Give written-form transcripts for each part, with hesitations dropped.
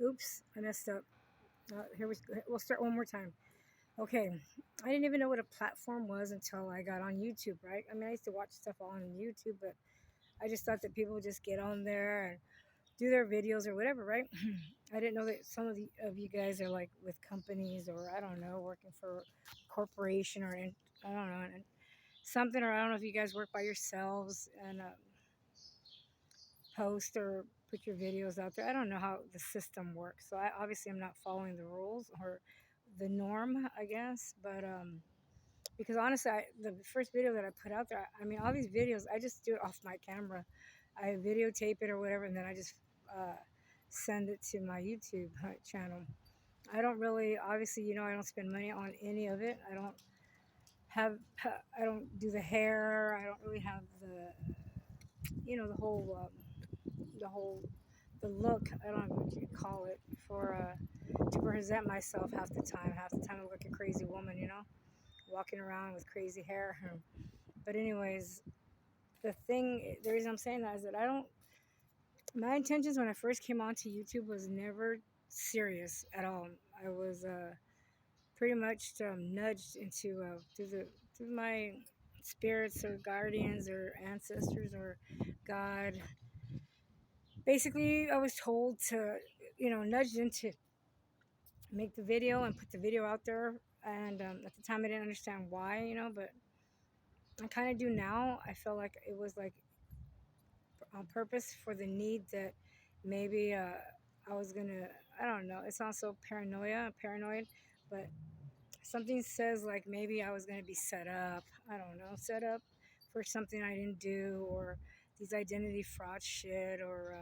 Oops, I messed up. We'll start one more time. Okay, I didn't even know what a platform was until I got on YouTube, right? I mean, I used to watch stuff on YouTube, but I just thought that people would just get on there and do their videos or whatever, right? I didn't know that some of you guys are like with companies or I don't know, working for a corporation or I don't know, something, or I don't know if you guys work by yourselves and post or put your videos out there. I don't know how the system works, so I obviously I'm not following the rules or the norm, I guess. But because honestly, the first video that I put out there, I mean, all these videos, I just do it off my camera. I videotape it or whatever, and then I just send it to my YouTube channel. I don't really, obviously, I don't spend money on any of it. Have, I don't do the hair. I don't really have the whole the look. I don't know what you call it for to present myself half the time. Half the time I look like a crazy woman, walking around with crazy hair. But anyways, the reason I'm saying that is that I don't. My intentions when I first came onto YouTube was never serious at all. I was pretty much nudged into through my spirits or guardians or ancestors or God. Basically, I was told to, nudged into make the video and put the video out there. And at the time, I didn't understand why, but I kind of do now. I feel like it was like on purpose for the need that maybe I was gonna. I don't know. It sounds so paranoid, but something says like maybe I was gonna be set up. I don't know, set up for something I didn't do, or these identity fraud shit, or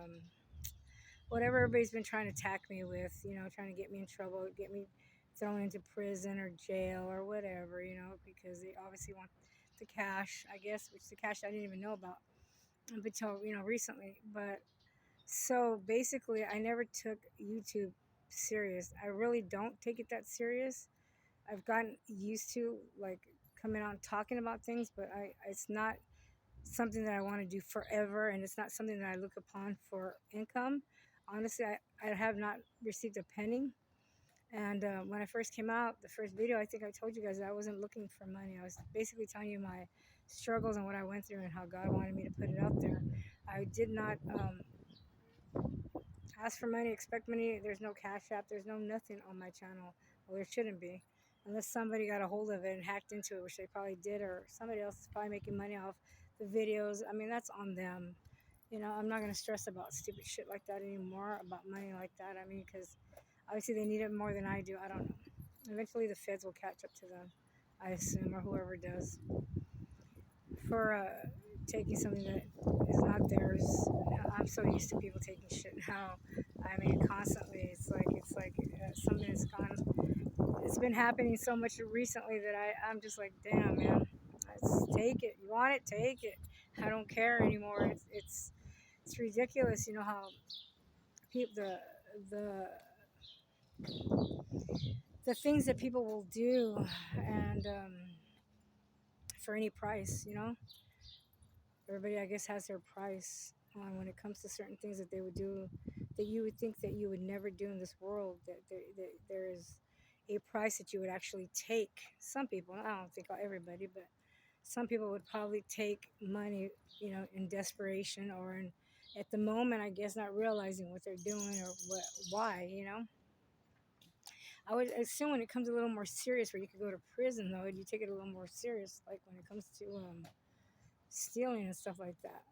whatever everybody's been trying to attack me with, trying to get me in trouble, get me thrown into prison or jail or whatever, because they obviously want the cash, I guess, which the cash I didn't even know about until, recently. But so basically, I never took YouTube serious. I really don't take it that serious. I've gotten used to like coming out and talking about things, but it's not something that I want to do forever, and it's not something that I look upon for income. Honestly, I have not received a penny. And when I first came out, the first video, I think I told you guys that I wasn't looking for money. I was basically telling you my struggles and what I went through and how God wanted me to put it out there. I did not ask for money, expect money. There's no Cash App. There's no nothing on my channel. Well, there shouldn't be. Unless somebody got a hold of it and hacked into it, which they probably did, or somebody else is probably making money off the videos. I mean, that's on them. I'm not going to stress about stupid shit like that anymore, about money like that. I mean, because obviously they need it more than I do. I don't know. Eventually the feds will catch up to them, I assume, or whoever does, for taking something that is not theirs. I'm so used to people taking shit now. I mean, constantly. It's like something that's gone. It's been happening so much recently that I'm just like, damn, man. Let's take it. You want it? Take it. I don't care anymore. It's ridiculous. You know how people the the things that people will do, and for any price. Everybody, I guess, has their price when it comes to certain things that they would do that you would think that you would never do in this world. That there is a price that you would actually take. Some people, I don't think everybody, but some people would probably take money, in desperation or at the moment, I guess, not realizing what they're doing or why. I would assume when it comes a little more serious, where you could go to prison, though, you take it a little more serious, like when it comes to stealing and stuff like that.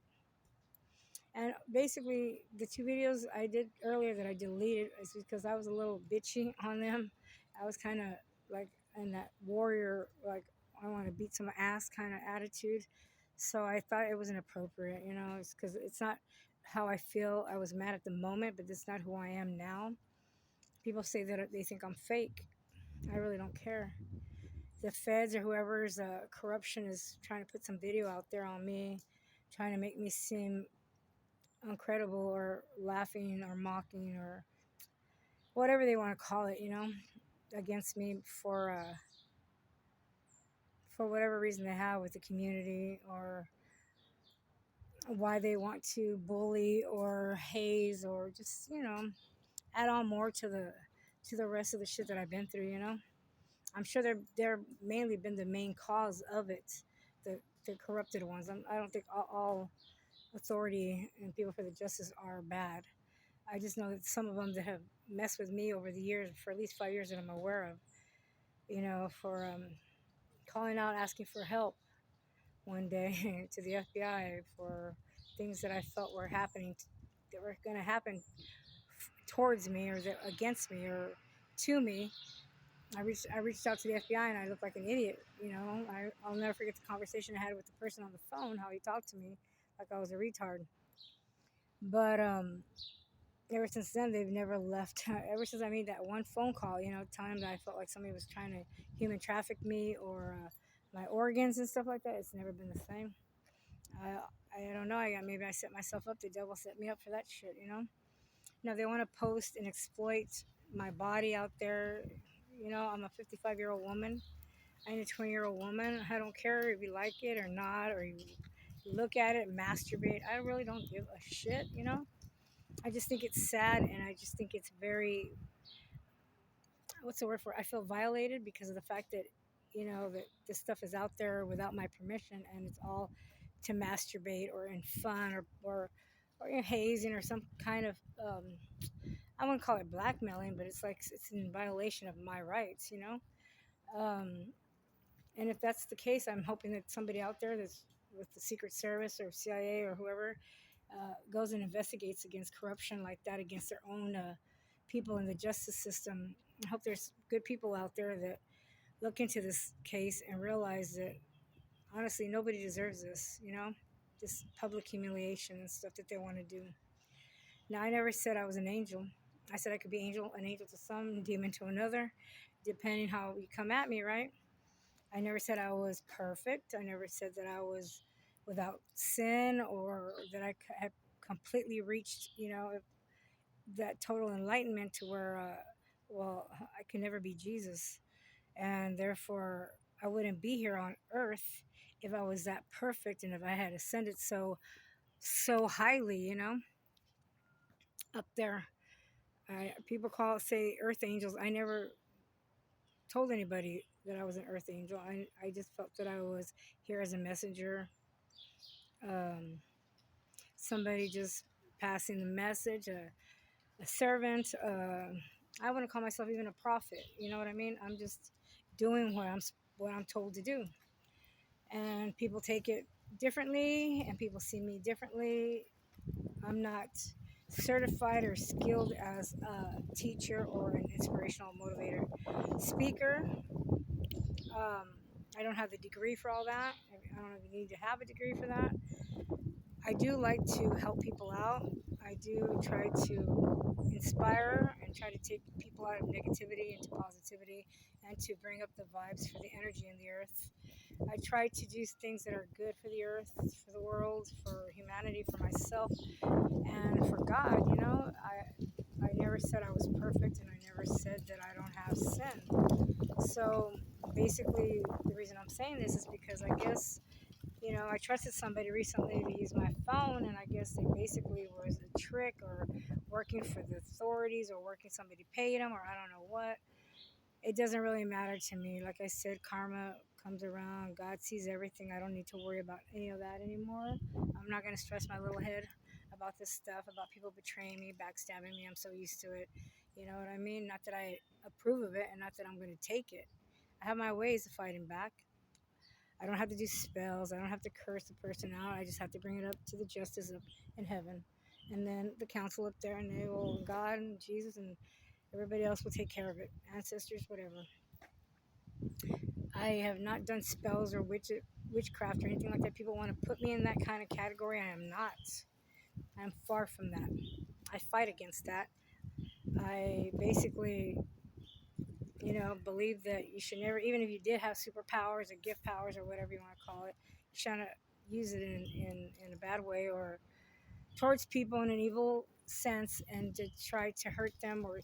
And basically, the two videos I did earlier that I deleted is because I was a little bitchy on them. I was kind of like in that warrior, like I want to beat some ass kind of attitude. So I thought it was inappropriate, it's because it's not how I feel. I was mad at the moment, but that's not who I am now. People say that they think I'm fake. I really don't care. The feds or whoever's corruption is trying to put some video out there on me, trying to make me seem incredible or laughing or mocking or whatever they want to call it, against me for whatever reason they have with the community, or why they want to bully or haze or just add on more to the rest of the shit that I've been through. You know, I'm sure they're mainly been the main cause of it, the corrupted ones. I don't think all authority and people for the justice are bad. I just know that some of them that have messed with me over the years, for at least 5 years that I'm aware of, you know, for calling out asking for help one day to the FBI for things that I felt were happening, that were going to happen towards me or that, against me or to me. I reached out to the FBI and I looked like an idiot. You know, I'll never forget the conversation I had with the person on the phone, how he talked to me like I was a retard. But ever since then, they've never left. Ever since I made that one phone call, you know, telling them that I felt like somebody was trying to human traffic me or my organs and stuff like that, it's never been the same. I don't know. Maybe I set myself up. The devil set me up for that shit, you know. Now they want to post and exploit my body out there. You know, I'm a 55-year-old woman. I'm a 20-year-old woman. I don't care if you like it or not, or you look at it, masturbate. I really don't give a shit, you know. I just think it's sad, and I just think it's very, what's the word for it? I feel violated because of the fact that, you know, that this stuff is out there without my permission, and it's all to masturbate or in fun or in hazing or some kind of I wouldn't call it blackmailing, but it's like it's in violation of my rights, you know. Um, and if that's the case, I'm hoping that somebody out there that's with the Secret Service or CIA or whoever goes and investigates against corruption like that against their own people in the justice system. I hope there's good people out there that look into this case and realize that honestly nobody deserves this, you know, this public humiliation and stuff that they want to do. Now, I never said I was an angel. I said I could be an angel to some, demon to another, depending how you come at me, right? I never said I was perfect. I never said that I was without sin or that I had completely reached, you know, that total enlightenment to where, well, I can never be Jesus. And therefore, I wouldn't be here on earth if I was that perfect and if I had ascended so highly, you know, up there. People say earth angels. I never told anybody that I was an earth angel. I just felt that I was here as a messenger, um, somebody just passing the message, a servant. I wouldn't call myself even a prophet. You know what I mean? I'm just doing what I'm told to do, and people take it differently, and people see me differently. I'm not certified or skilled as a teacher or an inspirational motivator speaker. Um, I don't have the degree for all that. I don't even need to have a degree for that. I do like to help people out. I do try to inspire and try to take people out of negativity into positivity and to bring up the vibes for the energy in the earth. I try to do things that are good for the earth, for the world, for humanity, for myself, and for God. You know, I never said I was perfect, and I never said that I don't have sin. So basically, the reason I'm saying this is because I guess, you know, I trusted somebody recently to use my phone, and I guess they basically was a trick or working for the authorities or working somebody paid them or I don't know what. It doesn't really matter to me. Like I said, karma comes around. God sees everything. I don't need to worry about any of that anymore. I'm not going to stress my little head about this stuff, about people betraying me, backstabbing me. I'm so used to it. You know what I mean? Not that I approve of it and not that I'm going to take it. I have my ways of fighting back. I don't have to do spells. I don't have to curse the person out. I just have to bring it up to the justice up in heaven. And then the council up there, and they will, God and Jesus and everybody else will take care of it. Ancestors, whatever. I have not done spells or witchcraft or anything like that. People want to put me in that kind of category. I am not. I'm far from that. I fight against that. I basically, you know, believe that you should never, even if you did have superpowers or gift powers or whatever you want to call it, you shouldn't use it in a bad way or towards people in an evil sense and to try to hurt them or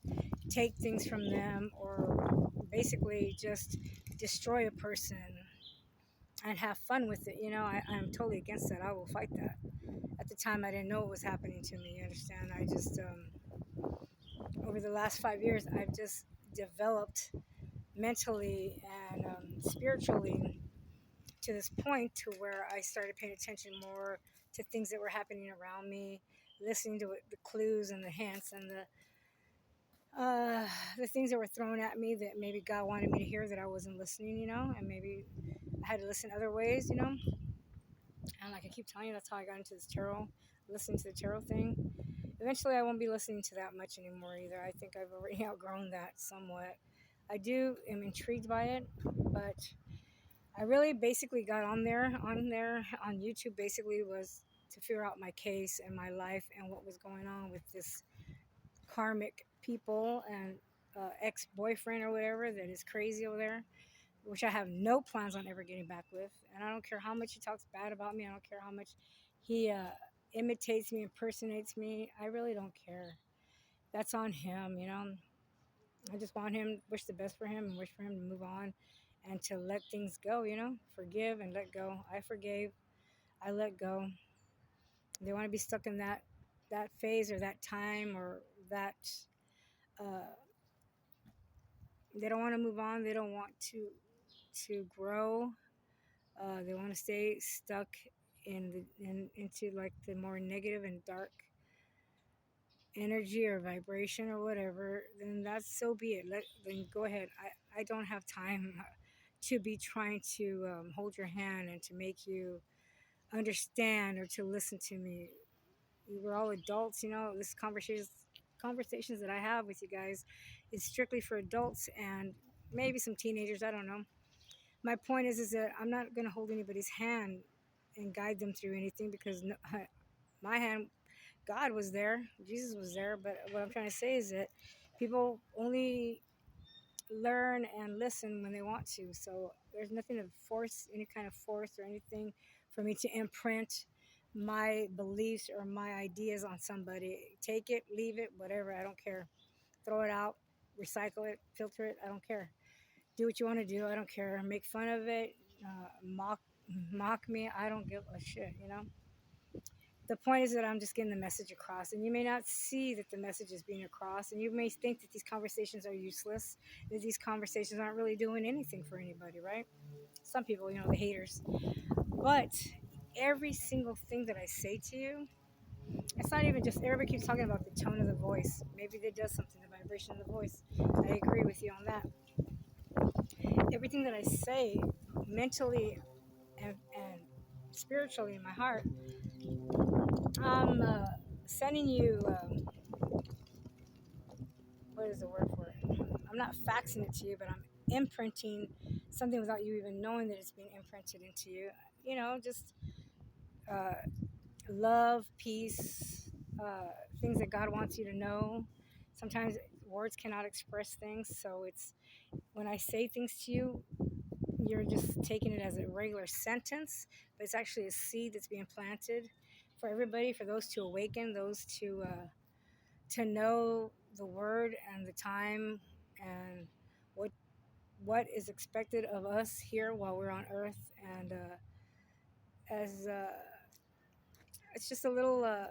take things from them or basically just destroy a person and have fun with it. You know, I'm totally against that. I will fight that. At the time, I didn't know what was happening to me. You understand? I just, over the last 5 years, I've just developed mentally and spiritually to this point to where I started paying attention more to things that were happening around me, listening to the clues and the hints and uh, the things that were thrown at me that maybe God wanted me to hear that I wasn't listening, and maybe I had to listen other ways. And like I keep telling you, that's how I got into this tarot, listening to the tarot thing. Eventually, I won't be listening to that much anymore either. I think I've already outgrown that somewhat. I do am intrigued by it, but I really basically got on YouTube. Basically, was to figure out my case and my life and what was going on with this karmic people and ex-boyfriend or whatever that is crazy over there, which I have no plans on ever getting back with. And I don't care how much he talks bad about me. I don't care how much he imitates me, impersonates me. I really don't care. That's on him. I just want him, wish the best for him, and wish for him to move on and to let things go. Forgive and let go. I forgave. I let go. They want to be stuck in that phase or that time or that. Uh, they don't want to move on. They don't want to grow. They want to stay stuck into like the more negative and dark energy or vibration or whatever. Then that's so be it. Then go ahead. I don't have time to be trying to hold your hand and to make you understand or to listen to me. We're all adults. This conversations that I have with you guys is strictly for adults and maybe some teenagers. I don't know. My point is that I'm not going to hold anybody's hand and guide them through anything because no, my hand, God was there, Jesus was there. But what I'm trying to say is that people only learn and listen when they want to. So there's nothing to force, any kind of force or anything for me to imprint my beliefs or my ideas on somebody. Take it, leave it, whatever. I don't care. Throw it out, recycle it, filter it. I don't care. Do what you want to do. I don't care. Make fun of it, mock me. I don't give a shit. The point is that I'm just getting the message across, and you may not see that the message is being across, and you may think that these conversations are useless, that these conversations aren't really doing anything for anybody, right? Some people, the haters. But every single thing that I say to you, it's not even just, everybody keeps talking about the tone of the voice. Maybe it does something, the vibration of the voice. I agree with you on that. Everything that I say mentally and spiritually in my heart, I'm sending you, what is the word for it? I'm not faxing it to you, but I'm imprinting something without you even knowing that it's being imprinted into you. Just uh, love, peace, things that God wants you to know. Sometimes words cannot express things, so it's when I say things to you, you're just taking it as a regular sentence, but it's actually a seed that's being planted for everybody, for those to awaken, those to know the word and the time and what what is expected of us here while we're on earth. And as it's just a little like,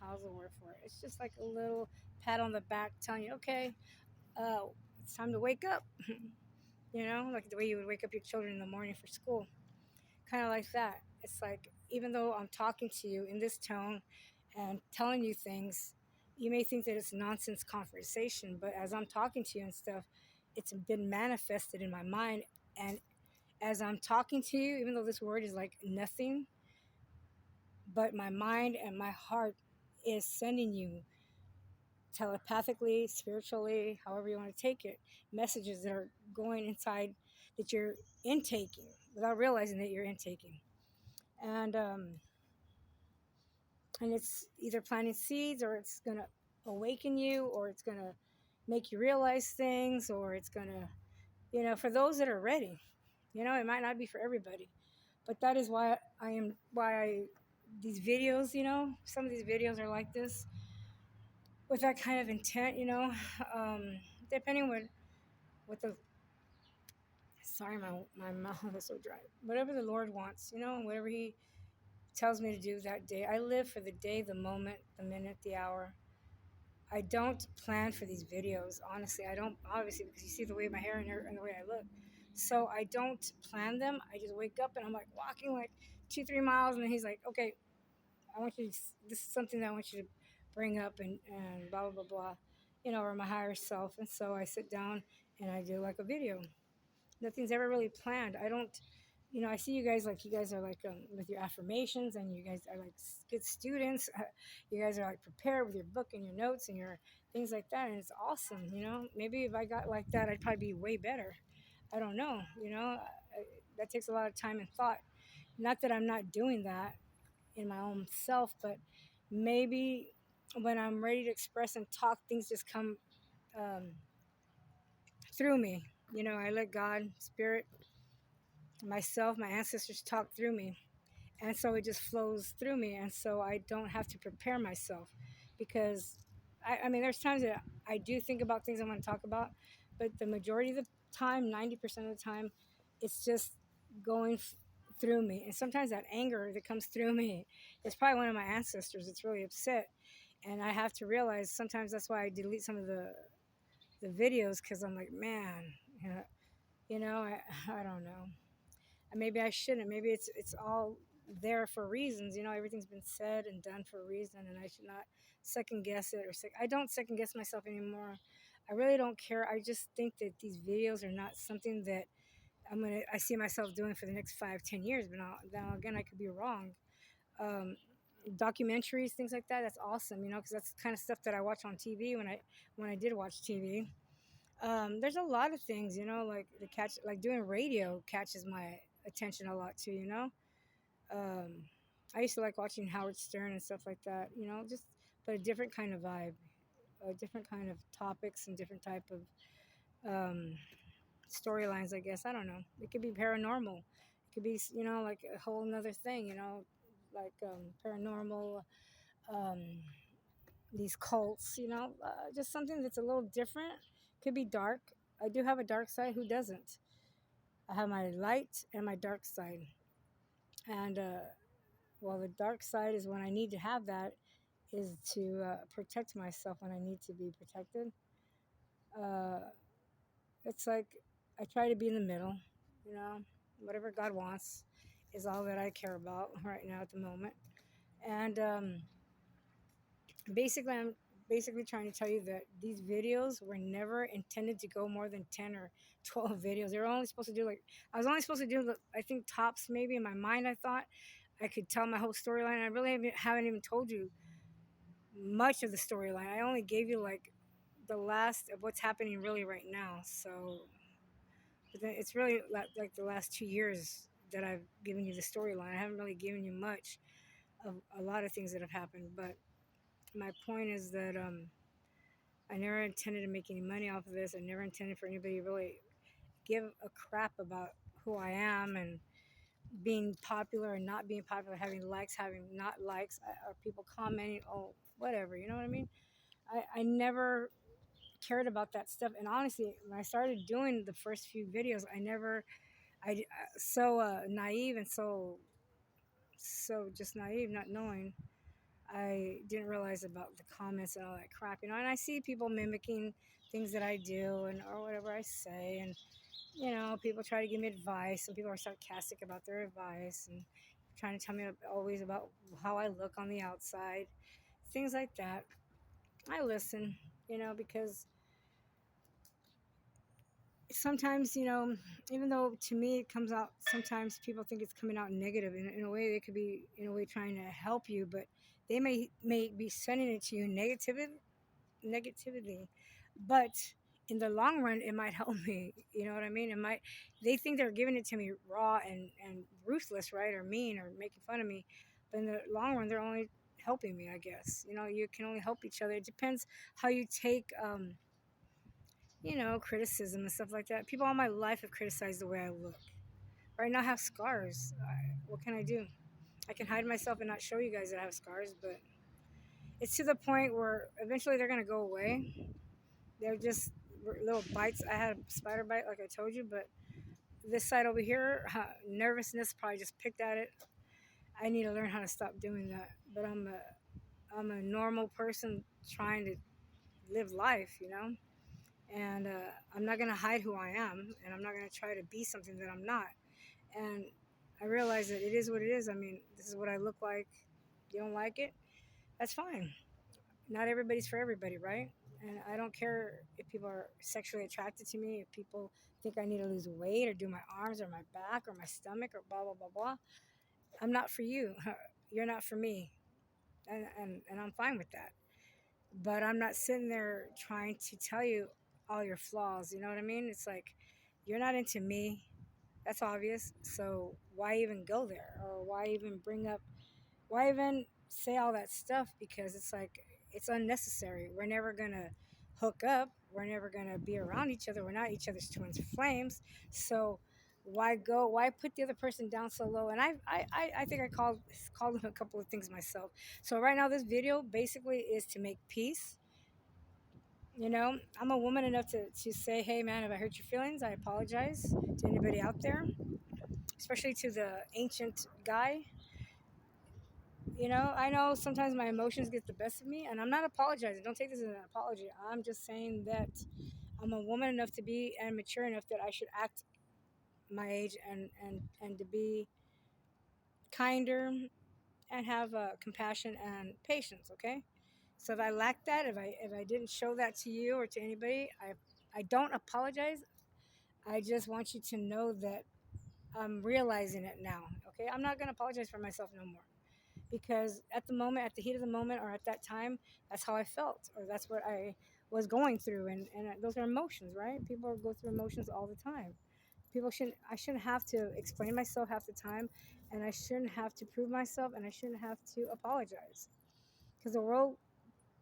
how's the word for it? It's just like a little pat on the back telling you, okay, uh, it's time to wake up. Like the way you would wake up your children in the morning for school, kind of like that. It's like, even though I'm talking to you in this tone and telling you things, you may think that it's nonsense conversation, but as I'm talking to you and stuff, it's been manifested in my mind. And as I'm talking to you, even though this word is like nothing, but my mind and my heart is sending you telepathically, spiritually, however you want to take it, messages that are going inside that you're intaking without realizing that you're intaking. And it's either planting seeds, or it's going to awaken you, or it's going to make you realize things, or it's going to, for those that are ready. It might not be for everybody, but that is why these videos, some of these videos are like this, with that kind of intent. um, Depending what the, sorry, my mouth is so dry. Whatever the Lord wants, and whatever He tells me to do that day. I live for the day, the moment, the minute, the hour. I don't plan for these videos, honestly. I don't, obviously, because you see the way my hair and the way I look. So I don't plan them. I just wake up and I'm like walking like 2, 3 miles, and then he's like, okay, I want you to, this is something that I want you to bring up, and blah, blah, blah, blah, or my higher self. And so I sit down and I do like a video. Nothing's ever really planned. I don't, I see you guys, like, you guys are like with your affirmations, and you guys are like good students. You guys are like prepared with your book and your notes and your things like that. And it's awesome. Maybe if I got like that, I'd probably be way better. I don't know. That takes a lot of time and thought. Not that I'm not doing that in my own self, but maybe when I'm ready to express and talk, things just come um, through me. I let God, Spirit, myself, my ancestors talk through me. And so it just flows through me. And so I don't have to prepare myself, because I mean, there's times that I do think about things I want to talk about, but the majority of the time, 90% of the time, it's just going through me. And sometimes that anger that comes through me is probably one of my ancestors that's really upset. And I have to realize sometimes that's why I delete some of the videos, because I'm like, man, you know, I don't know. Maybe I shouldn't. Maybe it's all there for reasons. Everything's been said and done for a reason, and I should not second guess it, I don't second guess myself anymore. I really don't care. I just think that these videos are not something that I see myself doing for the next 5, 10 years. But now again, I could be wrong. Um, Documentaries, things like that. That's awesome. Because that's the kind of stuff that I watch on TV when I did watch TV. There's a lot of things, like like doing radio catches my attention a lot too. Um, I used to like watching Howard Stern and stuff like that. Just but a different kind of vibe, a different kind of topics and different type of um, storylines. I guess I don't know. It could be paranormal. It could be like a whole another thing. Like paranormal. Um, these cults. Just something that's a little different. Could be dark. I do have a dark side. Who doesn't? I have my light and my dark side. And well, the dark side is when I need to have that, is to protect myself when I need to be protected. Uh, it's like I try to be in the middle. You know, whatever God wants is all that I care about right now at the moment. And I'm basically trying to tell you that these videos were never intended to go more than 10 or 12 videos. They were only supposed to do I was only supposed to do, I think, tops maybe in my mind. I thought I could tell my whole storyline. I really haven't even told you much of the storyline. I only gave you like the last of what's happening really right now. So but then it's really like the last 2 years that I've given you the storyline. I haven't really given you much of a lot of things that have happened. But my point is that I never intended to make any money off of this. I never intended for anybody to really give a crap about who I am and being popular and not being popular, having likes, having not likes, or people commenting, oh, whatever, you know what I mean? I never cared about that stuff. And honestly, when I started doing the first few videos, so naive and so just naive, not knowing. I didn't realize about the comments and all that crap, And I see people mimicking things that I do or whatever I say, and people try to give me advice, and people are sarcastic about their advice and trying to tell me always about how I look on the outside, things like that. I listen, because sometimes, even though to me it comes out, sometimes people think it's coming out negative. In a way, they could be in a way trying to help you, but they may be sending it to you negatively, but in the long run, it might help me. You know what I mean? They think they're giving it to me raw and ruthless, right? Or mean or making fun of me. But in the long run, they're only helping me, I guess. You can only help each other. It depends how you take, criticism and stuff like that. People all my life have criticized the way I look. Right now, I have scars. What can I do? I can hide myself and not show you guys that I have scars, but it's to the point where eventually they're going to go away. They're just little bites. I had a spider bite, like I told you, but this side over here, nervousness, probably just picked at it. I need to learn how to stop doing that. But I'm a normal person trying to live life, and I'm not gonna hide who I am, and I'm not gonna try to be something that I'm not. And I realize that it is what it is. I mean, this is what I look like. You don't like it? That's fine. Not everybody's for everybody, right? And I don't care if people are sexually attracted to me, if people think I need to lose weight or do my arms or my back or my stomach or blah blah blah blah. I'm not for you. You're not for me, and I'm fine with that. But I'm not sitting there trying to tell you all your flaws. You know what I mean? It's like you're not into me. That's obvious. So why even go there, or why even bring up? Why even say all that stuff? Because it's like it's unnecessary. We're never gonna hook up. We're never gonna be around each other. We're not each other's twin flames. So why go? Why put the other person down so low? And I think I called him a couple of things myself. So right now, this video basically is to make peace. I'm a woman enough to say, hey man, if I hurt your feelings, I apologize to anybody out there, especially to the ancient guy. I know sometimes my emotions get the best of me, and I'm not apologizing. Don't take this as an apology. I'm just saying that I'm a woman enough to be and mature enough that I should act my age, and to be kinder and have compassion and patience. Okay, so if I lack that, if I didn't show that to you or to anybody, I don't apologize. I just want you to know that I'm realizing it now. Okay, I'm not gonna apologize for myself no more, because at the moment, at the heat of the moment, or at that time, that's how I felt, or that's what I was going through, and those are emotions, right? People go through emotions all the time. I shouldn't have to explain myself half the time, and I shouldn't have to prove myself, and I shouldn't have to apologize, because the world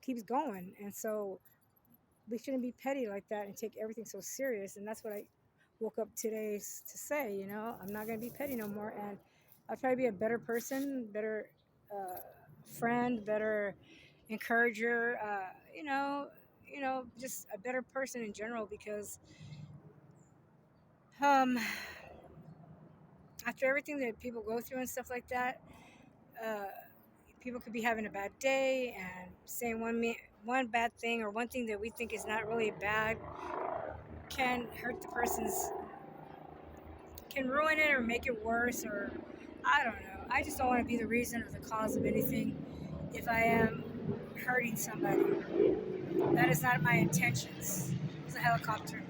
keeps going, and so we shouldn't be petty like that and take everything so serious. And that's what I woke up today to say. I'm not going to be petty no more, and I'll try to be a better person, better uh, friend, better encourager, just a better person in general, because um, after everything that people go through and stuff like that, uh, people could be having a bad day and saying one bad thing, or one thing that we think is not really bad can hurt the person's, can ruin it or make it worse, or I don't know. I just don't want to be the reason or the cause of anything. If I am hurting somebody, that is not my intentions. It's a helicopter.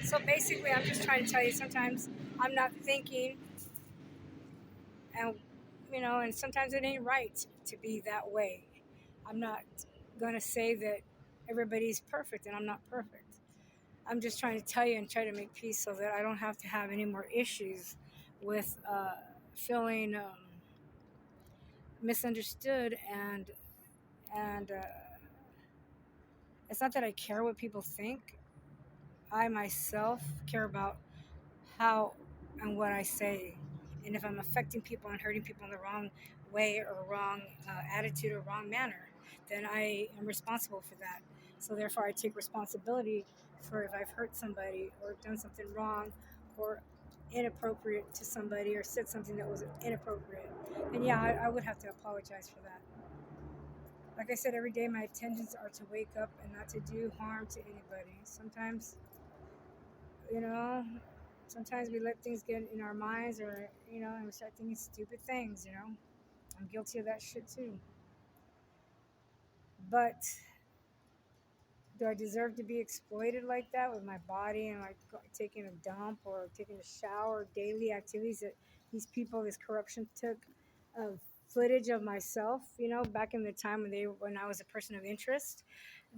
So basically, I'm just trying to tell you, sometimes I'm not thinking, and and sometimes it ain't right to be that way. I'm not gonna say that everybody's perfect, and I'm not perfect. I'm just trying to tell you and try to make peace so that I don't have to have any more issues with feeling misunderstood, and it's not that I care what people think. I myself care about how and what I say, and if I'm affecting people and hurting people in the wrong way or wrong attitude or wrong manner, then I am responsible for that. So therefore, I take responsibility for if I've hurt somebody or done something wrong or inappropriate to somebody, or said something that was inappropriate. And yeah, I would have to apologize for that. Like I said, every day my intentions are to wake up and not to do harm to anybody. You know, sometimes we let things get in our minds, or, and we start thinking stupid things. I'm guilty of that shit too. But do I deserve to be exploited like that with my body, and like taking a dump or taking a shower, daily activities that these people, this corruption took of footage of myself, back in the time when I was a person of interest.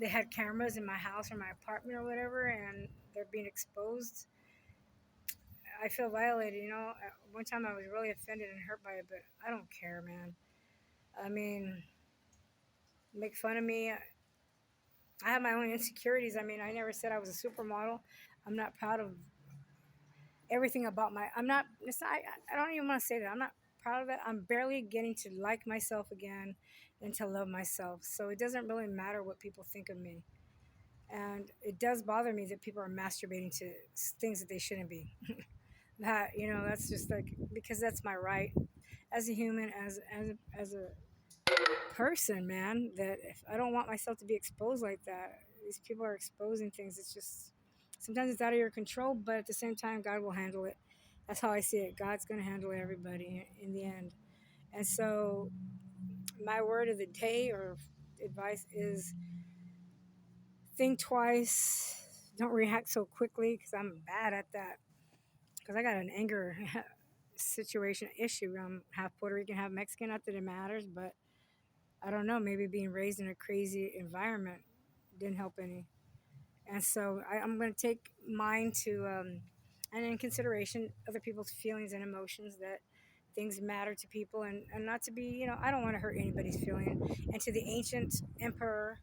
They had cameras in my house or my apartment or whatever, and they're being exposed. I feel violated. One time I was really offended and hurt by it, but I don't care, man. I mean, make fun of me. I have my own insecurities. I mean, I never said I was a supermodel. I'm not proud of everything about my. I'm not. It's not. I don't even want to say that. I'm not proud of it. I'm barely getting to like myself again, and to love myself. So it doesn't really matter what people think of me. And it does bother me that people are masturbating to things that they shouldn't be. That's just like, because that's my right, as a human, as a person, man, that if I don't want myself to be exposed like that, these people are exposing things. It's just sometimes it's out of your control, but at the same time, God will handle it. That's how I see it. God's going to handle everybody in the end. And so, my word of the day or advice is think twice. Don't react so quickly because I'm bad at that. Because I got an anger situation issue. I'm half Puerto Rican, half Mexican. Not that it matters, but I don't know. Maybe being raised in a crazy environment didn't help any. And so I'm going to take mine to, and in consideration, other people's feelings and emotions that things matter to people and not to be, I don't want to hurt anybody's feeling. And to the ancient emperor,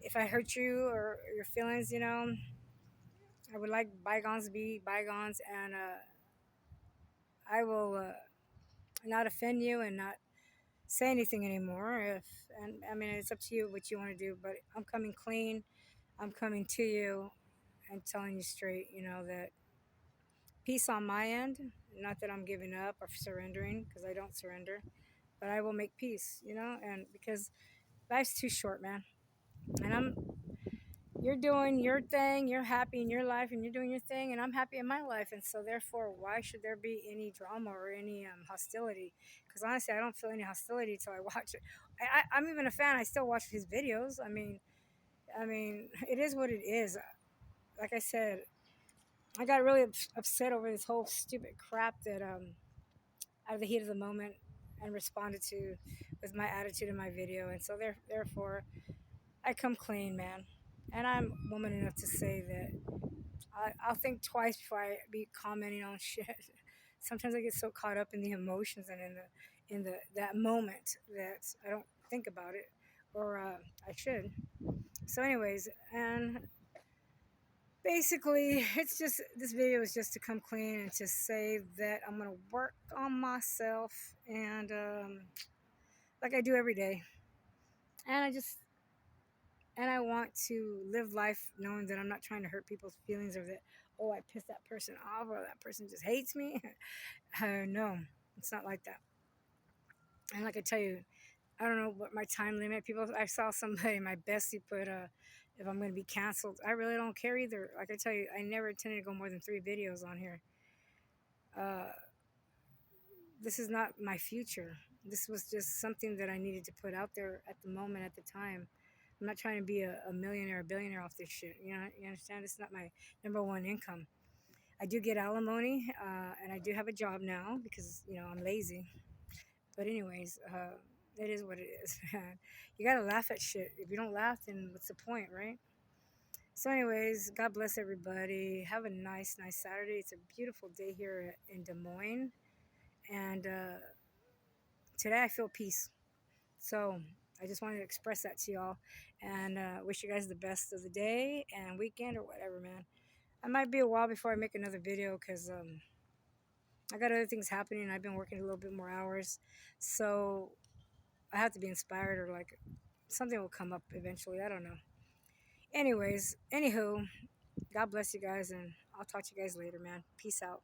if I hurt you or your feelings, I would like bygones to be bygones, and I will not offend you and not say anything anymore. And I mean, it's up to you what you want to do, but I'm coming clean. I'm coming to you and telling you straight, that peace on my end. Not that I'm giving up or surrendering, because I don't surrender, but I will make peace, and because life's too short, man. And you're doing your thing, you're happy in your life, and you're doing your thing, and I'm happy in my life. And so, therefore, why should there be any drama or any hostility? Because honestly, I don't feel any hostility till I watch it. I'm even a fan. I still watch his videos. I mean, it is what it is. Like I said, I got really upset over this whole stupid crap that out of the heat of the moment and responded to with my attitude in my video. And so, therefore, I come clean, man. And I'm woman enough to say that I'll think twice before I be commenting on shit. Sometimes I get so caught up in the emotions and in the that moment that I don't think about it, or I should. So, anyways, and basically, it's just this video is just to come clean and to say that I'm gonna work on myself and like I do every day, and I want to live life knowing that I'm not trying to hurt people's feelings or that, oh, I pissed that person off or that person just hates me. No, it's not like that. And like I tell you, I don't know what my time limit. People, I saw somebody, my bestie, put if I'm going to be canceled. I really don't care either. Like I tell you, I never intended to go more than 3 videos on here. Uh, this is not my future. This was just something that I needed to put out there at the moment, at the time. I'm not trying to be a millionaire, a billionaire off this shit. You understand? It's not my number one income. I do get alimony, and I do have a job now because I'm lazy. But anyways, it is what it is. You gotta laugh at shit. If you don't laugh, then what's the point, right? So, anyways, God bless everybody. Have a nice, nice Saturday. It's a beautiful day here in Des Moines, and today I feel peace. So I just wanted to express that to y'all, and wish you guys the best of the day and weekend or whatever, man. I might be a while before I make another video because I got other things happening. And I've been working a little bit more hours, so I have to be inspired or like something will come up eventually. I don't know. Anyways, anywho, God bless you guys, and I'll talk to you guys later, man. Peace out.